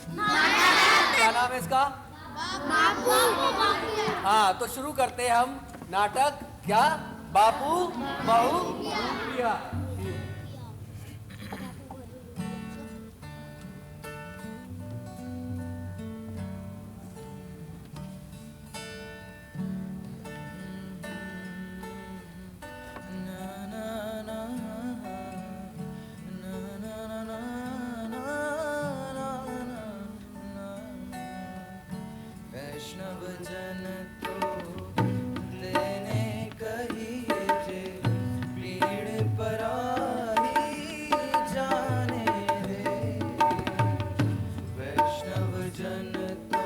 क्या नाम है इसका? बापू। हाँ, तो शुरू करते हैं हम नाटक। क्या? बापू बहू प्रिया। वैष्णव जन तो लेने कहिए जे, पीड़ पराई जाने रे। वैष्णव जन तो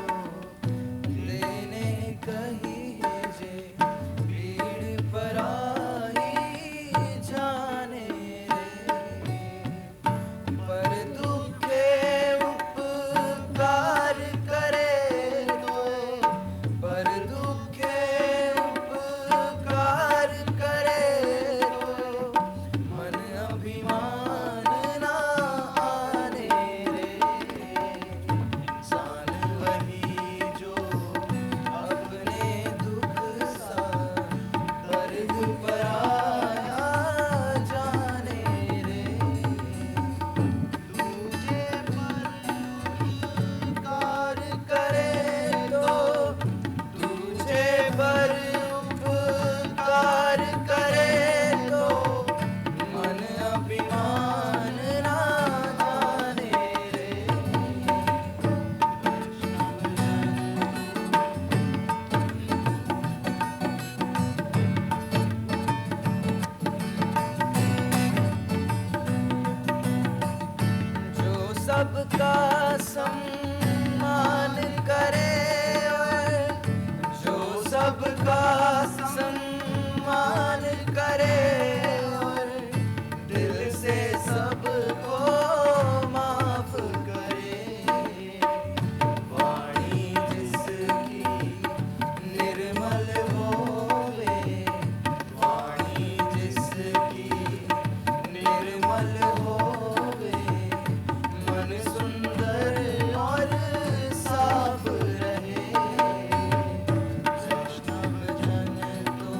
लेने कहिए जे, पीड़ पराई जाने रे। पर दुखे उपकार करे तो, पर दुखे उपकार करे तो, मन अभिमान ना आने रे। इंसान वही जो अपने दुख सा दर्द पराया जाने रे। दूजे पर उपकार करे तो, दूजे पर उपकार करे तो, मन अभिमान ना जाने रे। जो सबका सम्मान करे और जो सबका सम्मान करे और दिल से सबको माफ करे। वाणी जिसकी निर्मल होवे, वाणी जिसकी निर्मल होवे, मन सुंदर और साफ रहे। वैष्णव जन तो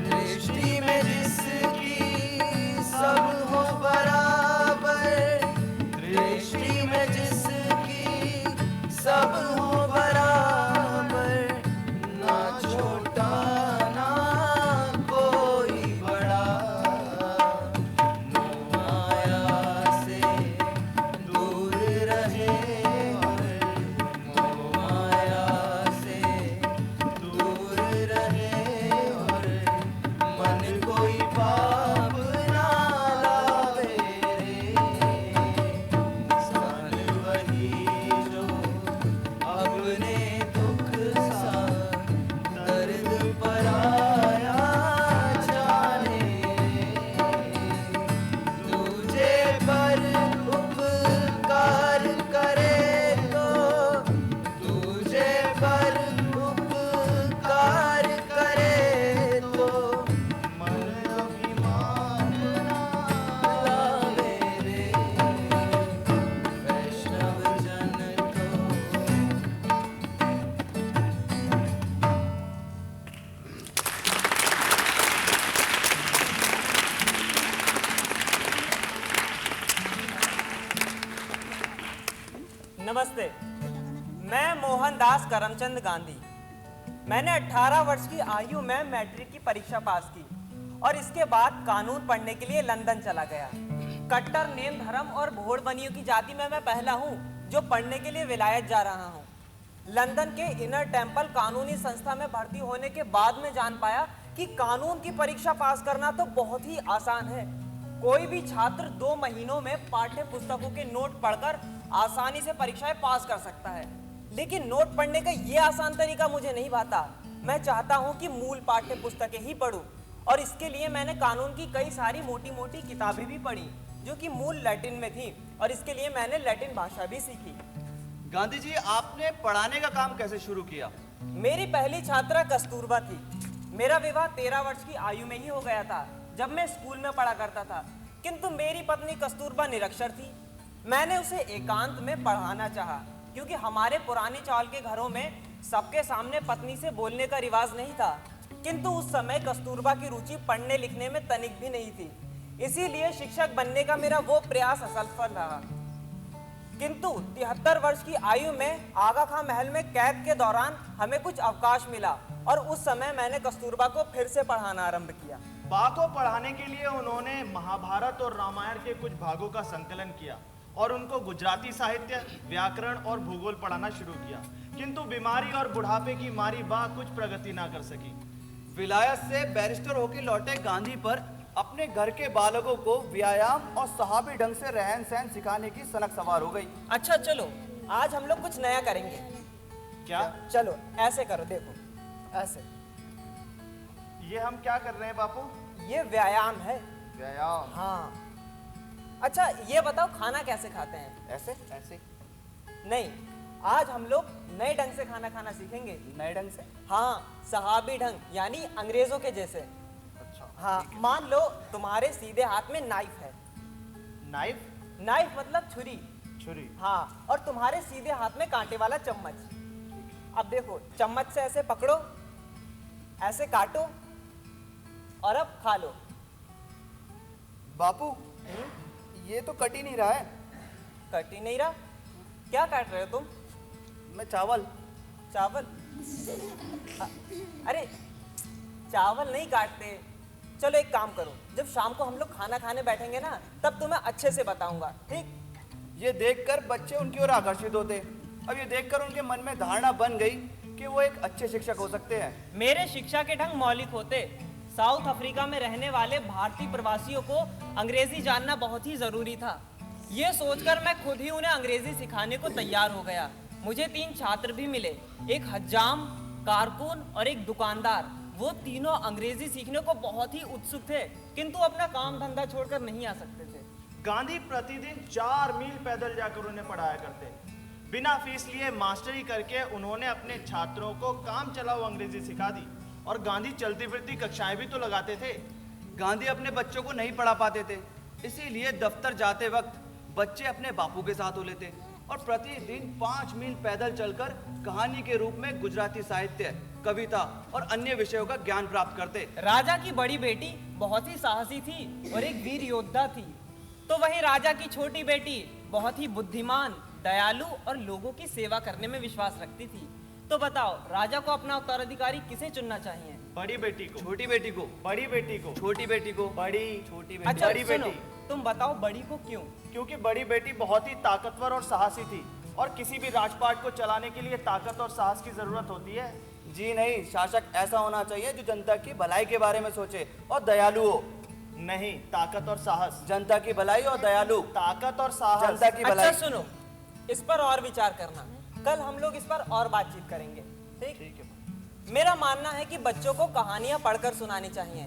दृष्टि में जिसकी सब हो बराबर, दृष्टि में जिसकी सब हो बराबर, ना छोटा ना कोई बड़ा। मोह माया से दूर रहे और मोह माया से दूर रहे और मन कोई पाप ना लावे रे। इंसान वही जो अपने दुख सा दर्द पराया जाने रे। दूजे पर उपकार करे तो, दूजे पर उपकार करे तो, मन अभिमान ना लावे रे। वैष्णव जन तो नमस्ते, मैं मोहनदास करमचंद गांधी। मैंने 18 वर्ष की आयु में मैट्रिक की परीक्षा पास की और इसके बाद कानून पढ़ने के लिए लंदन चला गया। कट्टर नेम धर्म और भोड़बनियों की जाति में मैं पहला हूँ जो पढ़ने के लिए विलायत जा रहा हूँ। लंदन के इनर टेम्पल कानूनी संस्था में भर्ती होने के बाद में जान पाया कि कानून की परीक्षा पास करना तो बहुत ही आसान है। कोई भी छात्र 2 महीनों में पाठ्य पुस्तकों के नोट पढ़कर आसानी से परीक्षाएं पास कर सकता है, लेकिन नोट पढ़ने का ये आसान तरीका मुझे नहीं भाता। मैं चाहता हूं कि मूल पाठ्य पुस्तकें ही पढूं और इसके लिए मैंने कानून की कई सारी मोटी मोटी किताबें भी पढ़ी जो कि मूल लैटिन में थी और इसके लिए मैंने लैटिन भाषा भी सीखी। गांधी जी, आपने पढ़ाने का काम कैसे शुरू किया? मेरी पहली छात्रा कस्तूरबा थी। मेरा विवाह 13 वर्ष की आयु में ही हो गया था, जब मैं स्कूल में पढ़ा करता था। किंतु मेरी पत्नी कस्तूरबा निरक्षर थी। मैंने उसे एकांत में पढ़ाना चाहा, क्योंकि हमारे पुराने चाल के घरों में सबके सामने पत्नी से बोलने का रिवाज नहीं था। किंतु उस समय कस्तूरबा की रुचि पढ़ने लिखने में तनिक भी नहीं थी। इसीलिए शिक्षक बनने का मेरा वो प्रयास असफल रहा। किंतु 73 वर्ष की आयु में आगा खां महल में कैद के दौरान हमें कुछ अवकाश मिला और उस समय मैंने कस्तूरबा को फिर से पढ़ाना आरंभ किया। बा को पढ़ाने के लिए उन्होंने महाभारत और रामायण के कुछ भागों का संकलन किया और उनको गुजराती साहित्य, व्याकरण और भूगोल पढ़ाना शुरू किया। किंतु बीमारी और बुढ़ापे की मारी बा कुछ प्रगति ना कर सकी। विलायत से बैरिस्टर होकर लौटे गांधी पर अपने घर के बालकों को व्यायाम और सहाबी ढंग से रहन सहन सिखाने की सनक सवार हो गई। अच्छा चलो, आज हम लोग कुछ नया करेंगे। क्या? चलो ऐसे करो, देखो ऐसे। ये हम क्या कर रहे हैं बापू? ये व्यायाम है। व्यायाम? हाँ। अच्छा ये बताओ, खाना कैसे खाते हैं? ऐसे ऐसे? नहीं, आज हम लोग नए ढंग से खाना खाना सीखेंगे। नए ढंग से? हाँ, सहाबी ढंग, यानी अंग्रेजों के जैसे। अच्छा। हाँ, मान लो तुम्हारे सीधे हाथ में नाइफ है। नाइफ? नाइफ मतलब छुरी। छुरी। हाँ, और तुम्हारे सीधे हाथ में कांटे वाला चम्मच। अब देखो, चम्मच से ऐसे पकड़ो, ऐसे काटो और अब खा लो। बापू, ये तो कट ही नहीं रहा है। कट ही नहीं रहा? क्या काट रहे हो तुम? मैं चावल। चावल? अरे चावल नहीं काटते। चलो एक काम करो, जब शाम को हम लोग खाना खाने बैठेंगे ना, तब तुम्हें अच्छे से बताऊंगा, ठीक? ये देखकर बच्चे उनकी ओर आकर्षित होते। अब ये देखकर उनके मन में धारणा बन गई कि वो एक अच्छे शिक्षक हो सकते हैं। मेरे शिक्षा के ढंग मौलिक होते। साउथ अफ्रीका में रहने वाले भारतीय प्रवासियों को अंग्रेजी जानना बहुत ही जरूरी था। ये सोचकर मैं खुद ही उन्हें अंग्रेजी सिखाने को तैयार हो गया। मुझे 3 छात्र भी मिले, एक हज्जाम, कारकुन और एक दुकानदार। वो तीनों अंग्रेजी सीखने को बहुत ही उत्सुक थे, किंतु अपना काम धंधा छोड़कर नहीं आ सकते थे। गांधी प्रतिदिन 4 मील पैदल जाकर उन्हें पढ़ाया करते। बिना फीस लिए मास्टरी करके उन्होंने अपने छात्रों को काम चलाओ अंग्रेजी सिखा दी और गांधी चलती फिरती कक्षाएं भी तो लगाते थे। गांधी अपने बच्चों को नहीं पढ़ा पाते थे, इसीलिए दफ्तर जाते वक्त बच्चे अपने बापू के साथ हो लेते और प्रतिदिन 5 मील पैदल चलकर कहानी के रूप में गुजराती साहित्य, कविता और अन्य विषयों का ज्ञान प्राप्त करते। राजा की बड़ी बेटी बहुत ही साहसी थी और एक वीर योद्धा थी, तो वही राजा की छोटी बेटी बहुत ही बुद्धिमान, दयालु और लोगों की सेवा करने में विश्वास रखती थी। तो बताओ, राजा को अपना उत्तराधिकारी किसे चुनना चाहिए? बड़ी बेटी को। छोटी बेटी को। बड़ी बेटी को। छोटी बेटी को। बड़ी। छोटी बेटी। अच्छा बड़ी सुनो, बेटी। तुम बताओ बड़ी को क्यों? क्योंकि बड़ी बेटी बहुत ही ताकतवर और साहसी थी और किसी भी राजपाट को चलाने के लिए ताकत और साहस की जरूरत होती है। जी नहीं, शासक ऐसा होना चाहिए जो जनता की भलाई के बारे में सोचे और दयालु हो। नहीं, ताकत और साहस। जनता की भलाई और दयालु। ताकत और साहस। जनता की भलाई। अच्छा सुनो, इस पर और विचार करना, कल हम लोग इस पर और बातचीत करेंगे, ठीक? ठीक है। मेरा मानना है कि बच्चों को कहानियां पढ़कर सुनानी चाहिए,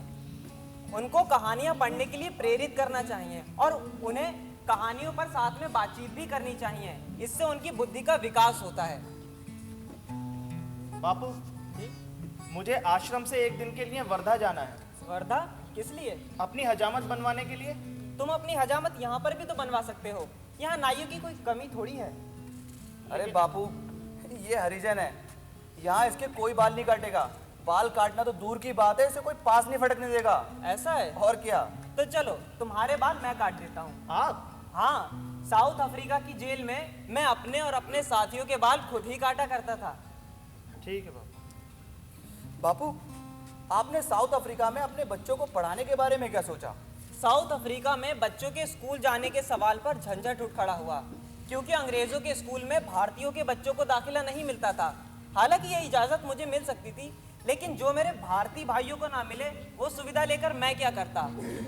उनको कहानियां पढ़ने के लिए प्रेरित करना चाहिए और उन्हें कहानियों पर साथ में बातचीत भी करनी चाहिए। इससे उनकी बुद्धि का विकास होता है। बापू, मुझे आश्रम से एक दिन के लिए वर्धा जाना है। वर्धा किस लिए? अपनी हजामत बनवाने के लिए। तुम अपनी हजामत यहाँ पर भी तो बनवा सकते हो, यहाँ नाइयों की कोई कमी थोड़ी है। अरे बापू, ये हरिजन है, यहाँ इसके कोई बाल नहीं काटेगा। बाल काटना तो दूर की बात है, इसे कोई पास नहीं फटकने देगा। ऐसा है? और क्या। तो चलो तुम्हारे बाल मैं काट देता हूँ। आप? हाँ, साउथ अफ्रीका की जेल में मैं अपने और अपने साथियों के बाल खुद ही काटा करता था। ठीक है बापू। बापू, आपने साउथ अफ्रीका में अपने बच्चों को पढ़ाने के बारे में क्या सोचा? साउथ अफ्रीका में बच्चों के स्कूल जाने के सवाल पर झंझट उठ खड़ा हुआ, क्योंकि अंग्रेजों के स्कूल में भारतीयों के बच्चों को दाखिला नहीं मिलता था। हालांकि यह इजाजत मुझे मिल सकती थी, लेकिन जो मेरे भारतीय भाइयों को ना मिले वो सुविधा लेकर मैं क्या करता।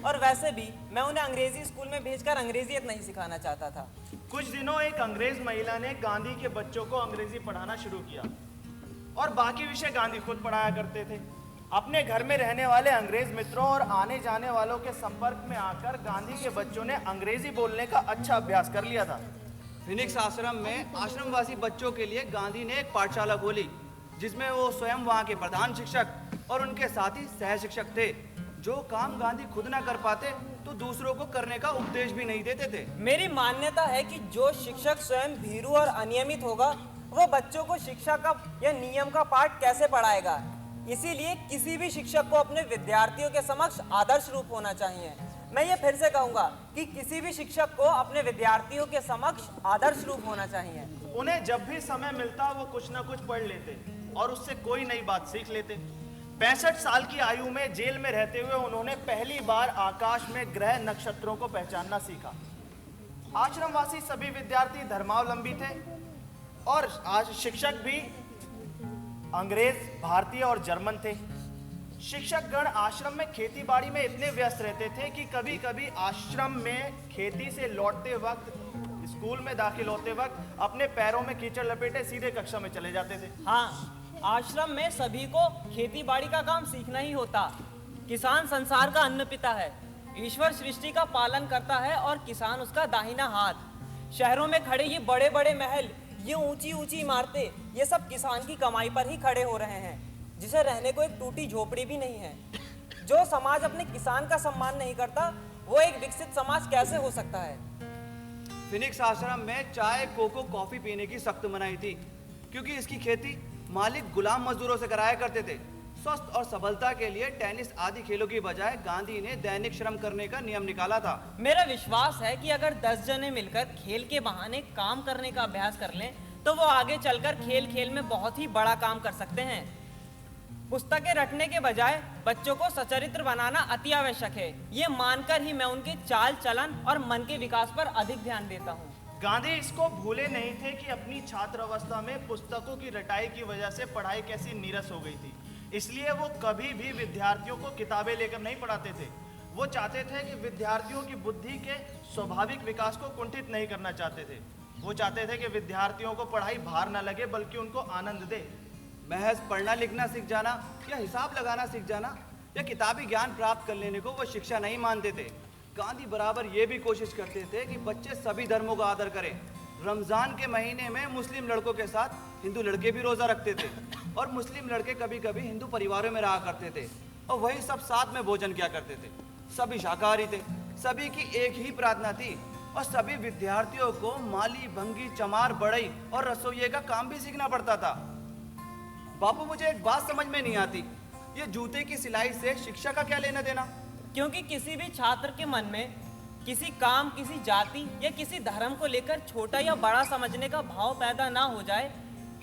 और वैसे भी मैं उन्हें अंग्रेजी स्कूल में भेजकर अंग्रेजियत नहीं सिखाना चाहता था। कुछ दिनों एक अंग्रेज महिला ने गांधी के बच्चों को अंग्रेजी पढ़ाना शुरू किया और बाकी विषय गांधी खुद पढ़ाया करते थे। अपने घर में रहने वाले अंग्रेज मित्रों और आने जाने वालों के संपर्क में आकर गांधी के बच्चों ने अंग्रेजी बोलने का अच्छा अभ्यास कर लिया था। फिनिक्स आश्रम में आश्रमवासी बच्चों के लिए गांधी ने एक पाठशाला खोली, जिसमें वो स्वयं वहाँ के प्रधान शिक्षक और उनके साथी सह शिक्षक थे। जो काम गांधी खुद ना कर पाते तो दूसरों को करने का उपदेश भी नहीं देते थे। मेरी मान्यता है कि जो शिक्षक स्वयं भीरू और अनियमित होगा, वो बच्चों को शिक्षा का या नियम का पाठ कैसे पढ़ाएगा। इसीलिए किसी भी शिक्षक को अपने विद्यार्थियों के समक्ष आदर्श रूप होना चाहिए। मैं ये फिर से कहूंगा कि किसी भी शिक्षक को अपने विद्यार्थियों के समक्ष आदर्श रूप होना चाहिए। उन्हें जब भी समय मिलता वो कुछ ना कुछ पढ़ लेते और उससे कोई नई बात सीख लेते। 65 साल की आयु में जेल में रहते हुए उन्होंने पहली बार आकाश में ग्रह नक्षत्रों को पहचानना सीखा। आश्रमवासी सभी विद्यार्थी धर्मावलंबी थे और आज शिक्षक भी अंग्रेज, भारतीय और जर्मन थे। शिक्षक गण आश्रम में खेती बाड़ी में इतने व्यस्त रहते थे कि कभी कभी आश्रम में खेती से लौटते वक्त, स्कूल में दाखिल होते वक्त अपने पैरों में कीचड़ लपेटे सीधे कक्षा में चले जाते थे। हाँ, आश्रम में सभी को खेती बाड़ी का काम सीखना ही होता। किसान संसार का अन्न पिता है, ईश्वर सृष्टि का पालन करता है और किसान उसका दाहिना हाथ। शहरों में खड़े ये बड़े बड़े महल, ये ऊंची ऊंची इमारतें, ये सब किसान की कमाई पर ही खड़े हो रहे हैं, जिसे रहने को एक टूटी झोपड़ी भी नहीं है। जो समाज अपने किसान का सम्मान नहीं करता, वो एक विकसित समाज कैसे हो सकता है। फिनिक्स आश्रम में चाय, कोको, कॉफी पीने की सख्त मनाही थी, क्योंकि इसकी खेती मालिक गुलाम मजदूरों से कराया करते थे। स्वस्थ और सबलता के लिए टेनिस आदि खेलों की बजाय गांधी ने दैनिक श्रम करने का नियम निकाला था। मेरा विश्वास है कि अगर 10 जने मिलकर खेल के बहाने काम करने का अभ्यास कर लें, तो वो आगे चलकर खेल खेल में बहुत ही बड़ा काम कर सकते हैं। पुस्तकें रटने के बजाय बच्चों को सचरित्र बनाना अति आवश्यक है। ये मानकर ही मैं उनके चाल चलन और मन के विकास पर अधिक ध्यान देता हूँ। गांधी इसको भूले नहीं थे कि अपनी छात्र अवस्था में पुस्तकों की रटाई की वजह से पढ़ाई कैसी नीरस हो गई थी। इसलिए वो कभी भी विद्यार्थियों को किताबें लेकर नहीं पढ़ाते थे। वो चाहते थे कि विद्यार्थियों की बुद्धि के स्वाभाविक विकास को कुंठित नहीं करना चाहते थे। वो चाहते थे कि विद्यार्थियों को पढ़ाई भार न लगे, बल्कि उनको आनंद दे। महज पढ़ना लिखना सीख जाना या हिसाब लगाना सीख जाना या किताबी ज्ञान प्राप्त कर लेने को वो शिक्षा नहीं मानते थे। गांधी बराबर ये भी कोशिश करते थे कि बच्चे सभी धर्मों का आदर करें। रमजान के महीने में मुस्लिम लड़कों के साथ हिंदू लड़के भी रोजा रखते थे और मुस्लिम लड़के कभी कभी हिंदू परिवारों में रहा करते थे और वही सब साथ में भोजन किया करते थे। सभी शाकाहारी थे, सभी की एक ही प्रार्थना थी और सभी विद्यार्थियों को माली, भंगी, चमार, बढ़ई और रसोइये का काम भी सीखना पड़ता था। बापू, मुझे एक बात समझ में नहीं आती, ये जूते की सिलाई से शिक्षा का क्या लेना देना? क्योंकि किसी भी छात्र के मन में किसी काम, किसी जाति या किसी धर्म को लेकर छोटा या बड़ा समझने का भाव पैदा ना हो जाए,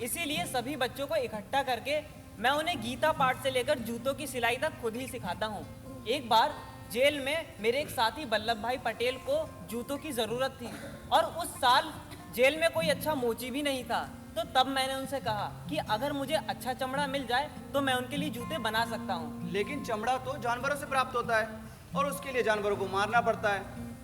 इसीलिए सभी बच्चों को इकट्ठा करके मैं उन्हें गीता पाठ से लेकर जूतों की सिलाई तक खुद ही सिखाता हूँ। एक बार जेल में मेरे एक साथी वल्लभ भाई पटेल को जूतों की ज़रूरत थी और उस साल जेल में कोई अच्छा मोची भी नहीं था। तो तब मैंने उनसे कहा कि अगर मुझे अच्छा चमड़ा मिल जाए तो मैं उनके लिए जूते बना सकता हूँ। लेकिन चमड़ा तो जानवरों से प्राप्त होता है और उसके लिए जानवरों को मारना पड़ता है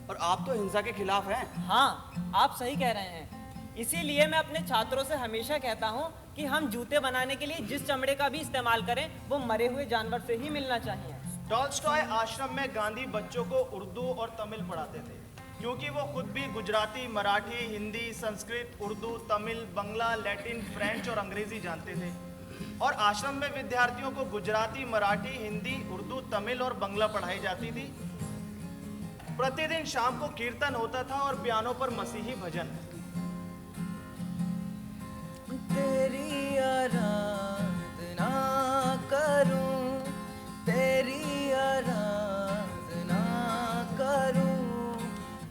और आप तो हिंसा के खिलाफ हैं। हाँ, आप सही कह रहे हैं। इसीलिए मैं अपने छात्रों से हमेशा कहता हूँ कि हम जूते बनाने के लिए जिस चमड़े का भी इस्तेमाल करें, वो मरे हुए जानवर से ही मिलना चाहिए। टॉल्स्टॉय आश्रम में गांधी बच्चों को उर्दू और तमिल पढ़ाते थे, क्योंकि वो खुद भी गुजराती, मराठी, हिंदी, संस्कृत, उर्दू, तमिल, बंगला, लैटिन, फ्रेंच और अंग्रेजी जानते थे। और आश्रम में विद्यार्थियों को गुजराती, मराठी, हिंदी, उर्दू, तमिल और बंगला पढ़ाई जाती थी। प्रतिदिन शाम को कीर्तन होता था और पियानो पर मसीही भजन। तेरी आराधना करूं, तेरी आराधना करूं,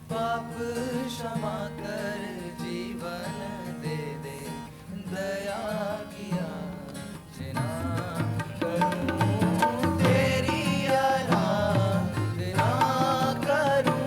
पाप क्षमा कर जीवन दे दे, दया किया जना करूं, तेरी आराधना करूं।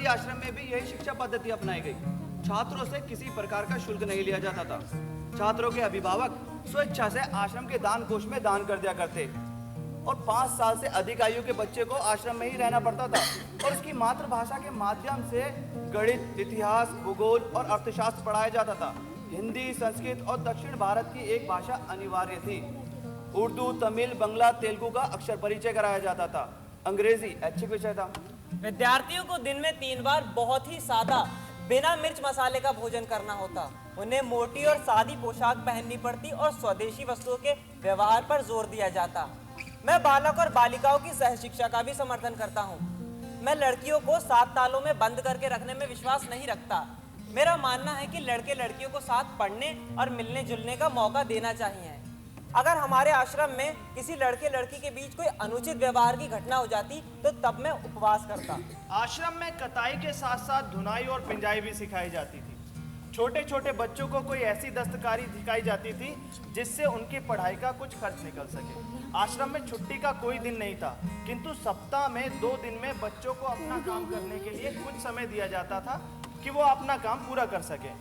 साबरमती आश्रम में भी यही शिक्षा पद्धति अपनाई गई। छात्रों से किसी प्रकार का शुल्क नहीं लिया जाता था। छात्रों के अभिभावक स्वेच्छा से आश्रम के दान कोष में दान कर दिया करते और 5 साल से अधिक आयु के बच्चे को आश्रम में ही रहना पड़ता था और उसकी मातृभाषा के माध्यम से गणित, इतिहास, भूगोल और अर्थशास्त्र पढ़ाया जाता था। हिंदी, संस्कृत और दक्षिण भारत की एक भाषा अनिवार्य थी। उर्दू, तमिल, बंगला, तेलुगु का अक्षर परिचय कराया जाता था। अंग्रेजी ऐच्छिक विषय था। विद्यार्थियों को दिन में 3 बार बहुत ही सादा बिना मिर्च मसाले का भोजन करना होता। उन्हें मोटी और सादी पोशाक पहननी पड़ती और स्वदेशी वस्तुओं के व्यवहार पर जोर दिया जाता। मैं बालक और बालिकाओं की सहशिक्षा का भी समर्थन करता हूँ। मैं लड़कियों को 7 तालों में बंद करके रखने में विश्वास नहीं रखता। मेरा मानना है कि लड़के लड़कियों को साथ पढ़ने और मिलने जुलने का मौका देना चाहिए। अगर हमारे आश्रम में किसी लड़के लड़की के बीच कोई अनुचित व्यवहार की घटना हो जाती तो तब मैं उपवास करता। आश्रम में कताई के साथ साथ धुनाई और पिंजाई भी सिखाई जाती थी। छोटे छोटे बच्चों को कोई ऐसी दस्तकारी सिखाई जाती थी जिससे उनकी पढ़ाई का कुछ खर्च निकल सके। आश्रम में छुट्टी का कोई दिन नहीं था, किंतु सप्ताह में 2 दिन में बच्चों को अपना काम करने के लिए कुछ समय दिया जाता था कि वो अपना काम पूरा कर सके।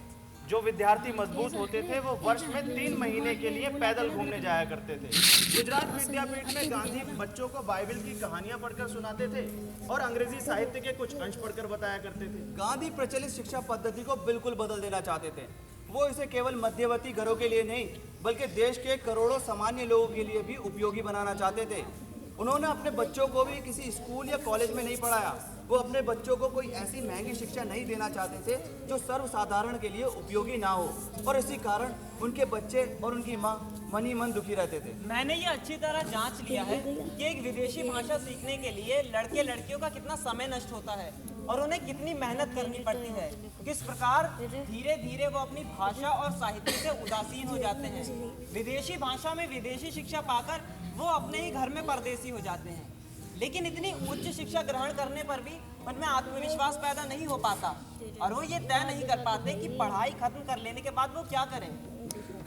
जो विद्यार्थी मजबूत होते थे वो वर्ष में 3 महीने के लिए पैदल घूमने जाया करते थे। गुजरात विद्यापीठ में गांधी बच्चों को बाइबल की कहानियां पढ़कर सुनाते थे और अंग्रेजी साहित्य के कुछ अंश पढ़कर बताया करते थे। गांधी प्रचलित शिक्षा पद्धति को बिल्कुल बदल देना चाहते थे। वो इसे केवल मध्यवर्ती घरों के लिए नहीं बल्कि देश के करोड़ों सामान्य लोगों के लिए भी उपयोगी बनाना चाहते थे। उन्होंने अपने बच्चों को भी किसी स्कूल या कॉलेज में नहीं पढ़ाया। वो अपने बच्चों को कोई ऐसी महंगी शिक्षा नहीं देना चाहते थे जो सर्वसाधारण के लिए उपयोगी ना हो और इसी कारण उनके बच्चे और उनकी माँ मन ही मन दुखी रहते थे। मैंने ये अच्छी तरह जांच लिया है कि एक विदेशी भाषा सीखने के लिए लड़के लड़कियों का कितना समय नष्ट होता है और उन्हें कितनी मेहनत करनी पड़ती है। किस प्रकार धीरे धीरे वो अपनी भाषा और साहित्य से उदासीन हो जाते हैं। विदेशी भाषा में विदेशी शिक्षा पाकर वो अपने ही घर में परदेसी हो जाते हैं, लेकिन इतनी उच्च शिक्षा ग्रहण करने पर भी उनमें आत्मविश्वास पैदा नहीं हो पाता और वो ये तय नहीं कर पाते कि पढ़ाई खत्म कर लेने के बाद वो क्या करें।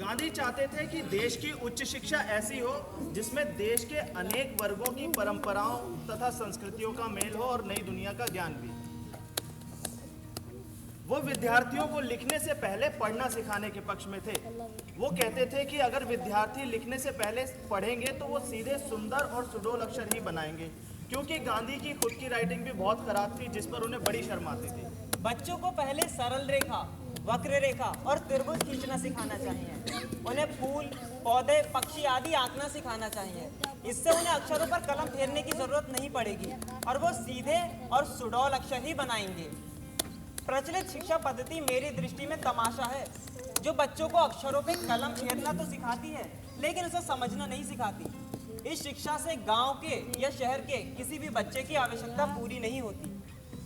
गांधी चाहते थे कि देश की उच्च शिक्षा ऐसी हो जिसमें देश के अनेक वर्गों की परंपराओं तथा संस्कृतियों का मेल हो और नई दुनिया का ज्ञान भी। वो विद्यार्थियों को लिखने से पहले पढ़ना सिखाने के पक्ष में थे। वो कहते थे कि अगर विद्यार्थी लिखने से पहले पढ़ेंगे तो वो सीधे सुंदर और सुडोल अक्षर ही बनाएंगे, क्योंकि गांधी की खुद की राइटिंग भी बहुत खराब थी जिस पर उन्हें बड़ी शर्म आती थी। बच्चों को पहले सरल रेखा, वक्र रेखा और त्रिभुज खींचना सिखाना चाहिए। उन्हें फूल, पौधे, पक्षी आदि आंकना सिखाना चाहिए। इससे उन्हें अक्षरों पर कलम फेरने की जरूरत नहीं पड़ेगी और वो सीधे और सुडौल अक्षर ही बनाएंगे। प्रचलित शिक्षा पद्धति मेरी दृष्टि में तमाशा है, जो बच्चों को अक्षरों पे कलम फेरना तो सिखाती है लेकिन उसे समझना नहीं सिखाती। इस शिक्षा से गांव के या शहर के किसी भी बच्चे की आवश्यकता पूरी नहीं होती।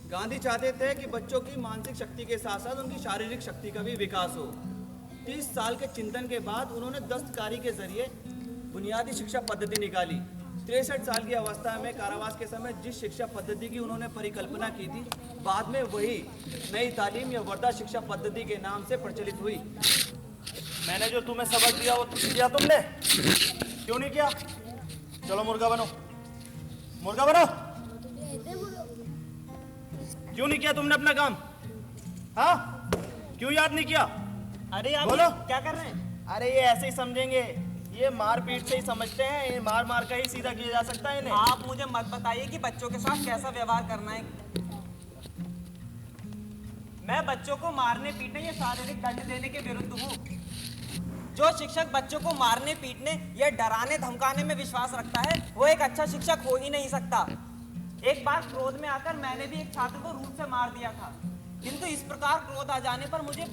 गांधी चाहते थे कि बच्चों की मानसिक शक्ति के साथ साथ उनकी शारीरिक शक्ति का भी विकास हो। 30 साल के चिंतन के बाद उन्होंने दस्तकारी के जरिए बुनियादी शिक्षा पद्धति निकाली। 63 साल की अवस्था में कारावास के समय जिस शिक्षा पद्धति की उन्होंने परिकल्पना की थी, बाद में वही नई तालीम या वर्धा शिक्षा पद्धति के नाम से प्रचलित हुई। मैंने जो तुम्हें सबक दिया वो किया तुमने? क्यों नहीं किया? चलो मुर्गा बनो, मुर्गा बनो। क्यों नहीं किया तुमने अपना काम? हाँ, क्यों याद नहीं किया? अरे आप बोलो। क्या कर रहे हैं? अरे ये ऐसे ही समझेंगे, ये मार पीट से ही समझते हैं, ये मार मार का ही सीधा किया जा सकता है इन्हें। आप मुझे मत बताइए कि बच्चों के साथ कैसा व्यवहार करना है। मैं बच्चों को मारने पीटने या शारीरिक दंड देने के विरुद्ध हूँ। जो शिक्षक बच्चों को मारने पीटने या डराने धमकाने में विश्वास रखता है वो एक अच्छा शिक्षक हो ही नहीं सकता। एक बार क्रोध में आकर मैंने भी एक छात्र को रूप से मार दिया था, किंतु इस प्रकार क्रोध आ जाने पर मुझे